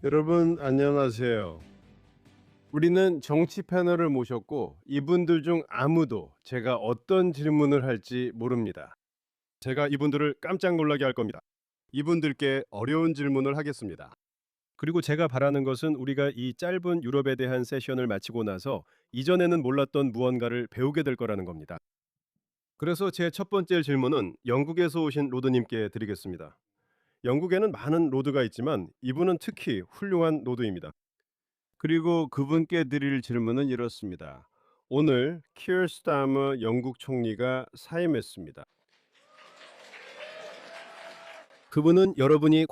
여러분 안녕하세요. 우리는 정치 패널을 모셨고 이분들 중 아무도 제가 어떤 질문을 할지 모릅니다. 제가 이분들을 깜짝 놀라게 할 겁니다. 이분들께 어려운 질문을 하겠습니다. 그리고 제가 바라는 것은 우리가 이 짧은 유럽에 대한 세션을 마치고 나서 이전에는 몰랐던 무언가를 배우게 될 거라는 겁니다. 그래서 제 첫 번째 질문은 영국에서 오신 로드님께 드리겠습니다. 영국에는 많은 로드가 있지만 이분은 특히 훌륭한 로드입니다. 그리고 그분께 드릴 질문은 이렇습니다. 오늘 키어 스타머 영국 총리가 사임했습니다. 그분은 여러분이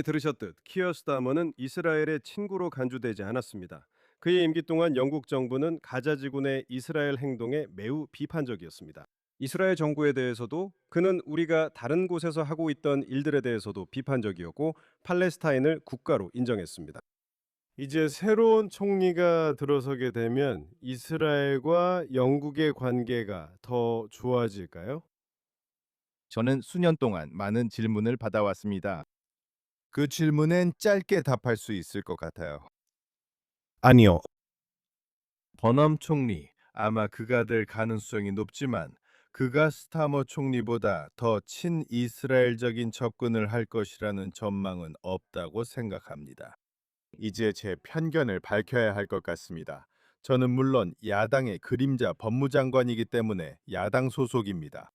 들으셨듯 키어 스타머는 이스라엘의 친구로 간주되지 않았습니다. 그의 임기 동안 영국 정부는 가자 지구내 이스라엘 행동에 매우 비판적이었습니다. 이스라엘 정부에 대해서도 그는 우리가 다른 곳에서 하고 있던 일들에 대해서도 비판적이었고 팔레스타인을 국가로 인정했습니다. 이제 새로운 총리가 들어서게 되면 이스라엘과 영국의 관계가 더 좋아질까요? 저는 수년 동안 많은 질문을 받아왔습니다. 그 질문엔 짧게 답할 수 있을 것 같아요. 아니요. 버넘 총리, 아마 그가 될 가능성이 높지만 그가 스타머 총리보다 더 친이스라엘적인 접근을 할 것이라는 전망은 없다고 생각합니다. 이제 제 편견을 밝혀야 할 것 같습니다. 저는 물론 야당의 그림자 법무장관이기 때문에 야당 소속입니다.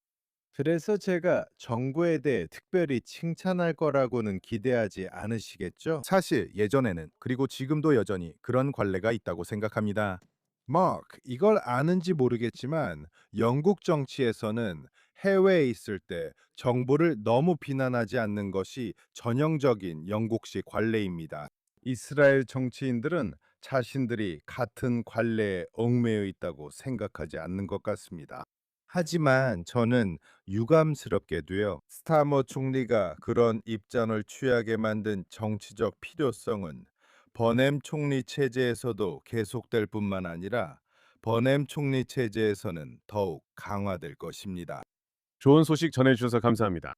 그래서 제가 정부에 대해 특별히 칭찬할 거라고는 기대하지 않으시겠죠? 사실 예전에는 그리고 지금도 여전히 그런 관례가 있다고 생각합니다. 마크, 이걸 아는지 모르겠지만 영국 정치에서는 해외에 있을 때 정부를 너무 비난하지 않는 것이 전형적인 영국식 관례입니다. 이스라엘 정치인들은 자신들이 같은 관례에 얽매여 있다고 생각하지 않는 것 같습니다. 하지만 저는 유감스럽게도요, 스타머 총리가 그런 입장을 취하게 만든 정치적 필요성은 버넴 총리 체제에서도 계속될 뿐만 아니라 버넴 총리 체제에서는 더욱 강화될 것입니다. 좋은 소식 전해주셔서 감사합니다.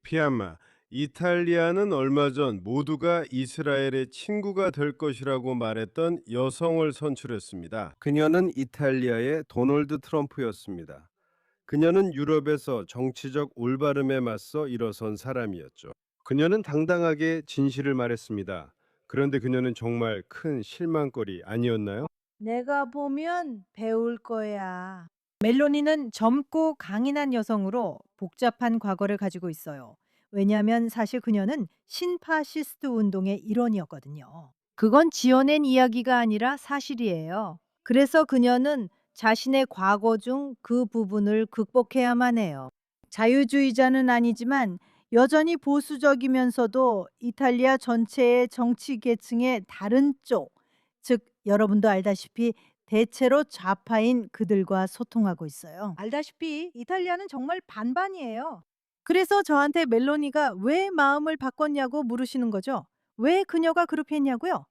피아마, 이탈리아는 얼마 전 모두가 이스라엘의 친구가 될 것이라고 말했던 여성을 선출했습니다. 그녀는 이탈리아의 도널드 트럼프였습니다. 그녀는 유럽에서 정치적 올바름에 맞서 일어선 사람이었죠. 그녀는 당당하게 진실을 말했습니다. 그런데 그녀는 정말 큰 실망거리 아니었나요? 내가 보면 배울 거야. 멜로니는 젊고 강인한 여성으로 복잡한 과거를 가지고 있어요. 왜냐하면 사실 그녀는 신파시스트 운동의 일원이었거든요. 그건 지어낸 이야기가 아니라 사실이에요. 그래서 그녀는 자신의 과거 중 그 부분을 극복해야만 해요. 자유주의자는 아니지만 여전히 보수적이면서도 이탈리아 전체의 정치 계층의 다른 쪽, 즉 여러분도 알다시피 대체로 좌파인 그들과 소통하고 있어요. 알다시피 이탈리아는 정말 반반이에요. 그래서 저한테 멜로니가 왜 마음을 바꿨냐고 물으시는 거죠. 왜 그녀가 그렇게 했냐고요?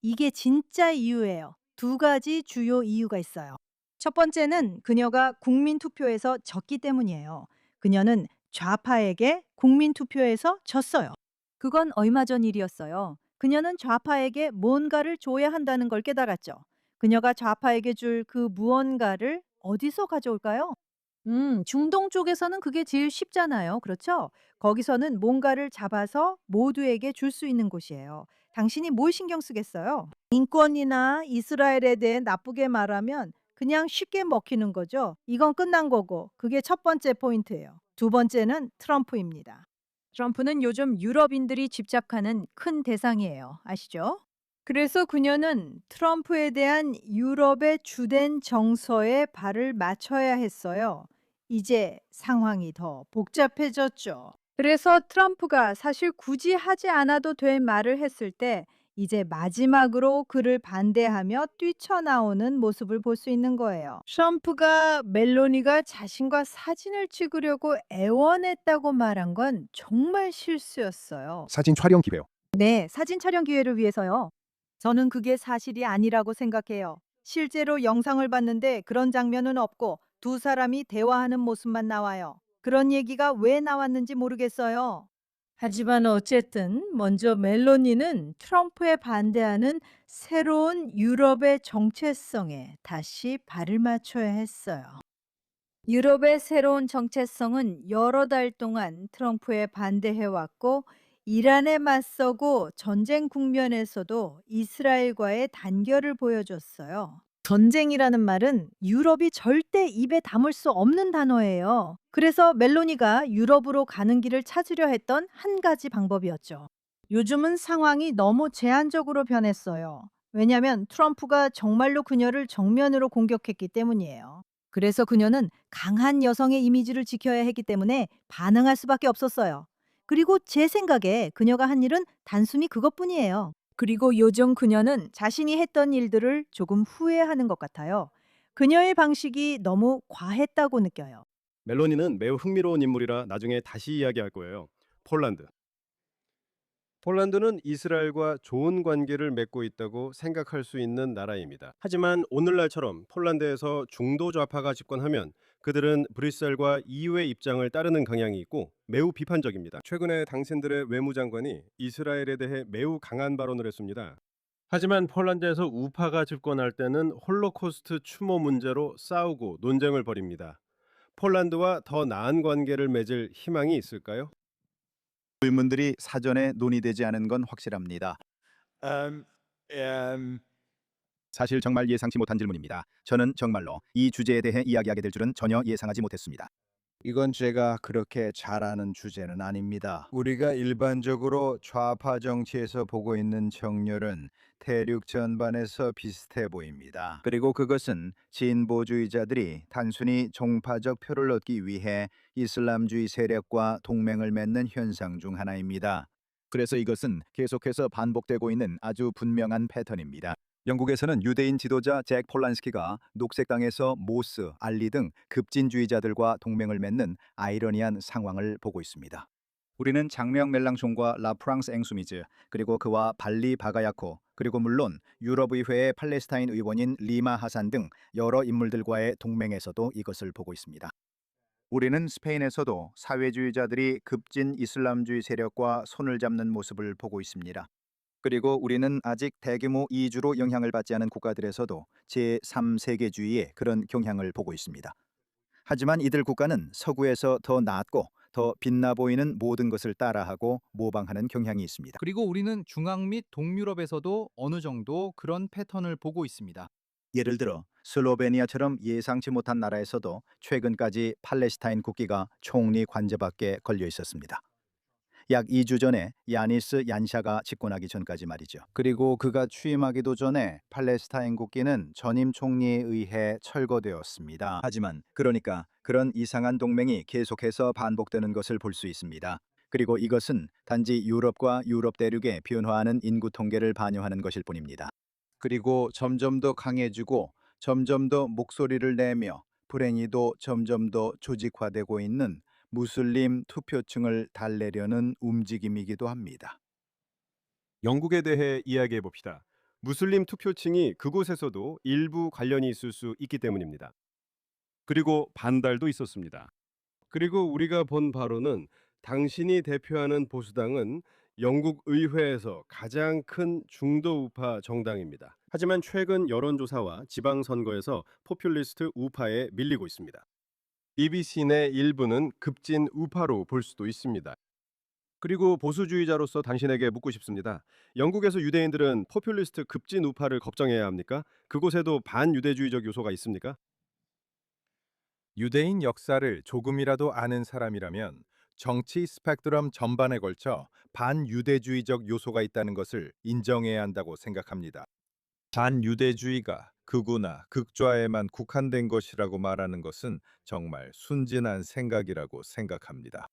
이게 진짜 이유예요. 두 가지 주요 이유가 있어요. 첫 번째는 그녀가 국민 투표에서 졌기 때문이에요. 그녀는 좌파에게 국민 투표에서 졌어요. 그건 얼마 전 일이었어요. 그녀는 좌파에게 뭔가를 줘야 한다는 걸 깨달았죠. 그녀가 좌파에게 줄 그 무언가를 어디서 가져올까요? 중동 쪽에서는 그게 제일 쉽잖아요. 그렇죠? 거기서는 뭔가를 잡아서 모두에게 줄 수 있는 곳이에요. 당신이 뭘 신경 쓰겠어요? 인권이나 이스라엘에 대해 나쁘게 말하면 그냥 쉽게 먹히는 거죠. 이건 끝난 거고, 그게 첫 번째 포인트예요. 두 번째는 트럼프입니다. 트럼프는 요즘 유럽인들이 집착하는 큰 대상이에요. 아시죠? 그래서 그녀는 트럼프에 대한 유럽의 주된 정서에 발을 맞춰야 했어요. 이제 상황이 더 복잡해졌죠. 그래서 트럼프가 사실 굳이 하지 않아도 될 말을 했을 때 이제 마지막으로 그를 반대하며 뛰쳐나오는 모습을 볼 수 있는 거예요. 트럼프가 멜로니가 자신과 사진을 찍으려고 애원했다고 말한 건 정말 실수였어요. 사진 촬영 기회요. 네, 사진 촬영 기회를 위해서요. 저는 그게 사실이 아니라고 생각해요. 실제로 영상을 봤는데 그런 장면은 없고 두 사람이 대화하는 모습만 나와요. 그런 얘기가 왜 나왔는지 모르겠어요. 하지만 어쨌든 먼저 멜로니는 트럼프에 반대하는 새로운 유럽의 정체성에 다시 발을 맞춰야 했어요. 유럽의 새로운 정체성은 여러 달 동안 트럼프에 반대해왔고, 이란에 맞서고 전쟁 국면에서도 이스라엘과의 단결을 보여줬어요. 전쟁이라는 말은 유럽이 절대 입에 담을 수 없는 단어예요. 그래서 멜로니가 유럽으로 가는 길을 찾으려 했던 한 가지 방법이었죠. 요즘은 상황이 너무 제한적으로 변했어요. 왜냐하면 트럼프가 정말로 그녀를 정면으로 공격했기 때문이에요. 그래서 그녀는 강한 여성의 이미지를 지켜야 했기 때문에 반응할 수밖에 없었어요. 그리고 제 생각에 그녀가 한 일은 단순히 그것뿐이에요. 그리고 요즘 그녀는 자신이 했던 일들을 조금 후회하는 것 같아요. 그녀의 방식이 너무 과했다고 느껴요. 멜로니는 매우 흥미로운 인물이라 나중에 다시 이야기할 거예요. 폴란드. 폴란드는 이스라엘과 좋은 관계를 맺고 있다고 생각할 수 있는 나라입니다. 하지만 오늘날처럼 폴란드에서 중도 좌파가 집권하면 그들은 브뤼셀과 EU의 입장을 따르는 경향이 있고 매우 비판적입니다. 최근에 당신들의 외무장관이 이스라엘에 대해 매우 강한 발언을 했습니다. 하지만 폴란드에서 우파가 집권할 때는 홀로코스트 추모 문제로 싸우고 논쟁을 벌입니다. 폴란드와 더 나은 관계를 맺을 희망이 있을까요? 질문들이 사전에 논의되지 않은 건 확실합니다. Um, um, 사실 정말 예상치 못한 질문입니다. 저는 정말로 이 주제에 대해 이야기하게 될 줄은 전혀 예상하지 못했습니다. 이건 제가 그렇게 잘 아는 주제는 아닙니다. 우리가 일반적으로 좌파 정치에서 보고 있는 정렬은 대륙 전반에서 비슷해 보입니다. 그리고 그것은 진보주의자들이 단순히 종파적 표를 얻기 위해 이슬람주의 세력과 동맹을 맺는 현상 중 하나입니다. 그래서 이것은 계속해서 반복되고 있는 아주 분명한 패턴입니다. 영국에서는 유대인 지도자 잭 폴란스키가 녹색당에서 모스, 알리 등 급진주의자들과 동맹을 맺는 아이러니한 상황을 보고 있습니다. 우리는 장명 멜랑숑과 라프랑스 앵수미즈, 그리고 그와 발리 바가야코, 그리고 물론 유럽의회의 팔레스타인 의원인 리마 하산 등 여러 인물들과의 동맹에서도 이것을 보고 있습니다. 우리는 스페인에서도 사회주의자들이 급진 이슬람주의 세력과 손을 잡는 모습을 보고 있습니다. 그리고 우리는 아직 대규모 이주로 영향을 받지 않은 국가들에서도 제3세계주의의 그런 경향을 보고 있습니다. 하지만 이들 국가는 서구에서 더 낫고 더 빛나 보이는 모든 것을 따라하고 모방하는 경향이 있습니다. 그리고 우리는 중앙 및 동유럽에서도 어느 정도 그런 패턴을 보고 있습니다. 예를 들어 슬로베니아처럼 예상치 못한 나라에서도 최근까지 팔레스타인 국기가 총리 관저 밖에 걸려 있었습니다. 약 2주 전에 야니스 얀샤가 집권하기 전까지 말이죠. 그리고 그가 취임하기도 전에 팔레스타인 국기는 전임 총리에 의해 철거되었습니다. 하지만 그러니까 그런 이상한 동맹이 계속해서 반복되는 것을 볼 수 있습니다. 그리고 이것은 단지 유럽과 유럽 대륙의 변화하는 인구 통계를 반영하는 것일 뿐입니다. 그리고 점점 더 강해지고 점점 더 목소리를 내며 불행히도 점점 더 조직화되고 있는 무슬림 투표층을 달래려는 움직임이기도 합니다. 영국에 대해 이야기해 봅시다. 무슬림 투표층이 그곳에서도 일부 관련이 있을 수 있기 때문입니다. 그리고 반달도 있었습니다. 그리고 우리가 본 바로는 당신이 대표하는 보수당은 영국 의회에서 가장 큰 중도 우파 정당입니다. 하지만 최근 여론조사와 지방선거에서 포퓰리스트 우파에 밀리고 있습니다. BBC 내 일부는 급진 우파로 볼 수도 있습니다. 그리고 보수주의자로서 당신에게 묻고 싶습니다. 영국에서 유대인들은 포퓰리스트 급진 우파를 걱정해야 합니까? 그곳에도 반유대주의적 요소가 있습니까? 유대인 역사를 조금이라도 아는 사람이라면 정치 스펙트럼 전반에 걸쳐 반유대주의적 요소가 있다는 것을 인정해야 한다고 생각합니다. 반유대주의가 극우나 극좌에만 국한된 것이라고 말하는 것은 정말 순진한 생각이라고 생각합니다.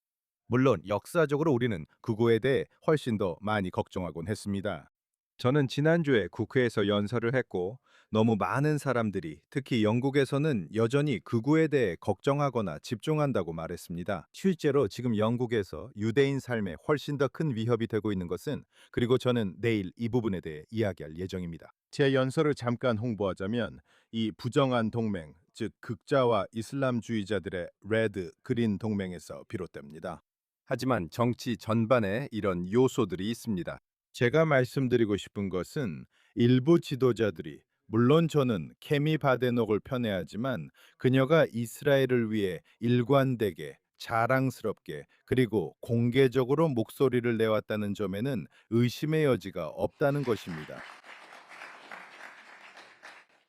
물론 역사적으로 우리는 극우에 대해 훨씬 더 많이 걱정하곤 했습니다. 저는 지난주에 국회에서 연설을 했고 너무 많은 사람들이, 특히 영국에서는 여전히 극우에 대해 걱정하거나 집중한다고 말했습니다. 실제로 지금 영국에서 유대인 삶에 훨씬 더 큰 위협이 되고 있는 것은, 그리고 저는 내일 이 부분에 대해 이야기할 예정입니다. 제 연설을 잠깐 홍보하자면, 이 부정한 동맹, 즉 극자와 이슬람주의자들의 레드, 그린 동맹에서 비롯됩니다. 하지만 정치 전반에 이런 요소들이 있습니다. 제가 말씀드리고 싶은 것은, 일부 지도자들이, 물론 저는 케미 바데녹을 편애하지만 그녀가 이스라엘을 위해 일관되게, 자랑스럽게, 그리고 공개적으로 목소리를 내왔다는 점에는 의심의 여지가 없다는 것입니다.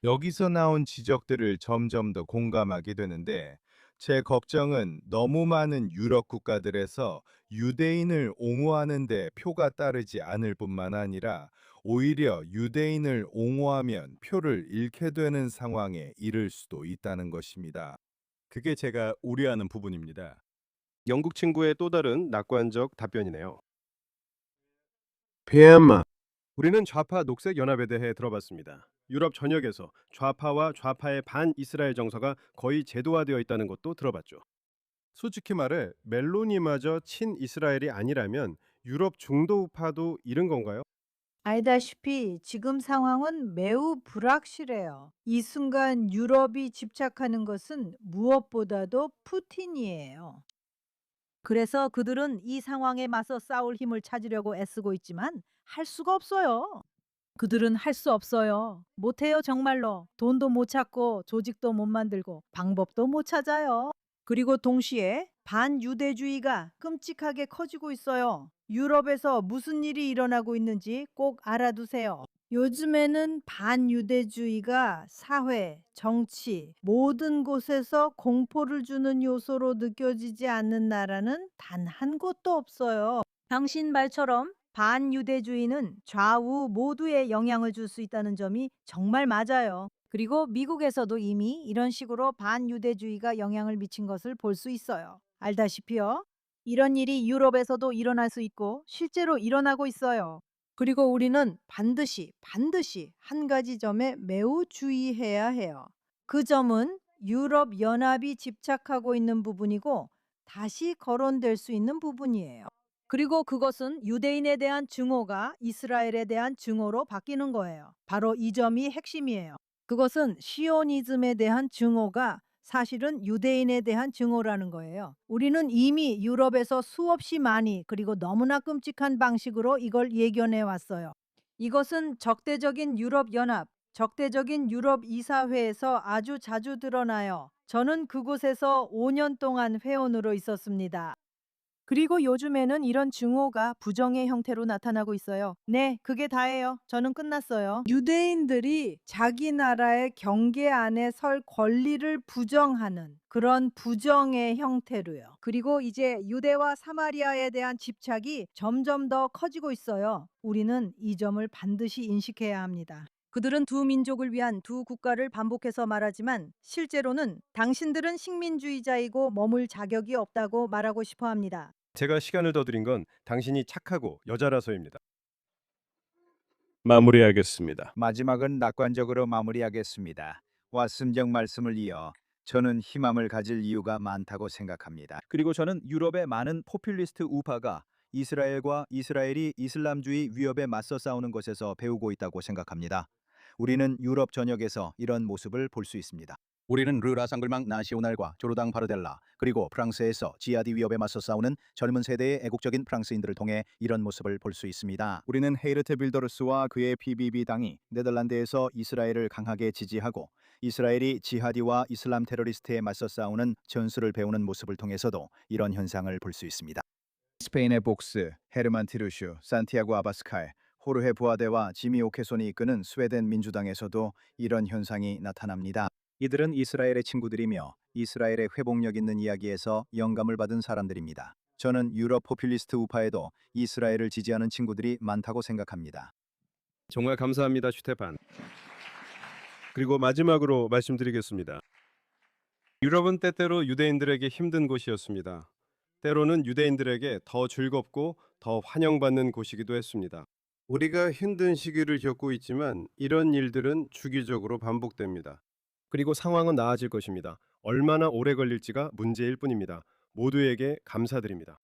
여기서 나온 지적들을 점점 더 공감하게 되는데, 제 걱정은 너무 많은 유럽 국가들에서 유대인을 옹호하는 데 표가 따르지 않을 뿐만 아니라, 오히려 유대인을 옹호하면 표를 잃게 되는 상황에 이를 수도 있다는 것입니다. 그게 제가 우려하는 부분입니다. 영국 친구의 또 다른 낙관적 답변이네요. 비엠마. 우리는 좌파 녹색 연합에 대해 들어봤습니다. 유럽 전역에서 좌파와 좌파의 반 이스라엘 정서가 거의 제도화되어 있다는 것도 들어봤죠. 솔직히 말해 멜로니마저 친 이스라엘이 아니라면 유럽 중도 우파도 이런 건가요? 알다시피 지금 상황은 매우 불확실해요. 이 순간 유럽이 집착하는 것은 무엇보다도 푸틴이에요. 그래서 그들은 이 상황에 맞서 싸울 힘을 찾으려고 애쓰고 있지만 할 수가 없어요. 그들은 할 수 없어요. 못해요, 정말로. 돈도 못 찾고 조직도 못 만들고 방법도 못 찾아요. 그리고 동시에 반유대주의가 끔찍하게 커지고 있어요. 유럽에서 무슨 일이 일어나고 있는지 꼭 알아두세요. 요즘에는 반유대주의가 사회, 정치, 모든 곳에서 공포를 주는 요소로 느껴지지 않는 나라는 단 한 곳도 없어요. 당신 말처럼 반유대주의는 좌우 모두에 영향을 줄 수 있다는 점이 정말 맞아요. 그리고 미국에서도 이미 이런 식으로 반유대주의가 영향을 미친 것을 볼 수 있어요. 알다시피요. 이런 일이 유럽에서도 일어날 수 있고 실제로 일어나고 있어요. 그리고 우리는 반드시 한 가지 점에 매우 주의해야 해요. 그 점은 유럽 연합이 집착하고 있는 부분이고 다시 거론될 수 있는 부분이에요. 그리고 그것은 유대인에 대한 증오가 이스라엘에 대한 증오로 바뀌는 거예요. 바로 이 점이 핵심이에요. 그것은 시오니즘에 대한 증오가 사실은 유대인에 대한 증오라는 거예요. 우리는 이미 유럽에서 수없이 많이 그리고 너무나 끔찍한 방식으로 이걸 예견해 왔어요. 이것은 적대적인 유럽 연합, 적대적인 유럽 이사회에서 아주 자주 드러나요. 저는 그곳에서 5년 동안 회원으로 있었습니다. 그리고 요즘에는 이런 증오가 부정의 형태로 나타나고 있어요. 네, 그게 다예요. 저는 끝났어요. 유대인들이 자기 나라의 경계 안에 설 권리를 부정하는 그런 부정의 형태로요. 그리고 이제 유대와 사마리아에 대한 집착이 점점 더 커지고 있어요. 우리는 이 점을 반드시 인식해야 합니다. 그들은 두 민족을 위한 두 국가를 반복해서 말하지만 실제로는 당신들은 식민주의자이고 머물 자격이 없다고 말하고 싶어 합니다. 제가 시간을 더 드린 건 당신이 착하고 여자라서입니다. 마무리하겠습니다. 마지막은 낙관적으로 마무리하겠습니다. 왓슨정 말씀을 이어 저는 희망을 가질 이유가 많다고 생각합니다. 그리고 저는 유럽의 많은 포퓰리스트 우파가 이스라엘과 이스라엘이 이슬람주의 위협에 맞서 싸우는 것에서 배우고 있다고 생각합니다. 우리는 유럽 전역에서 이런 모습을 볼 수 있습니다. 우리는 르라 상글망 나시오날과 조르당 바르델라, 그리고 프랑스에서 지하디 위협에 맞서 싸우는 젊은 세대의 애국적인 프랑스인들을 통해 이런 모습을 볼 수 있습니다. 우리는 헤이르트 빌더르스와 그의 PBB 당이 네덜란드에서 이스라엘을 강하게 지지하고 이스라엘이 지하디와 이슬람 테러리스트에 맞서 싸우는 전술을 배우는 모습을 통해서도 이런 현상을 볼 수 있습니다. 스페인의 복스, 헤르만 티루슈, 산티아고 아바스칼, 호르헤 부아데와 지미 오케손이 이끄는 스웨덴 민주당에서도 이런 현상이 나타납니다. 이들은 이스라엘의 친구들이며 이스라엘의 회복력 있는 이야기에서 영감을 받은 사람들입니다. 저는 유럽 포퓰리스트 우파에도 이스라엘을 지지하는 친구들이 많다고 생각합니다. 정말 감사합니다, 슈테판. 그리고 마지막으로 말씀드리겠습니다. 유럽은 때때로 유대인들에게 힘든 곳이었습니다. 때로는 유대인들에게 더 즐겁고 더 환영받는 곳이기도 했습니다. 우리가 힘든 시기를 겪고 있지만 이런 일들은 주기적으로 반복됩니다. 그리고 상황은 나아질 것입니다. 얼마나 오래 걸릴지가 문제일 뿐입니다. 모두에게 감사드립니다.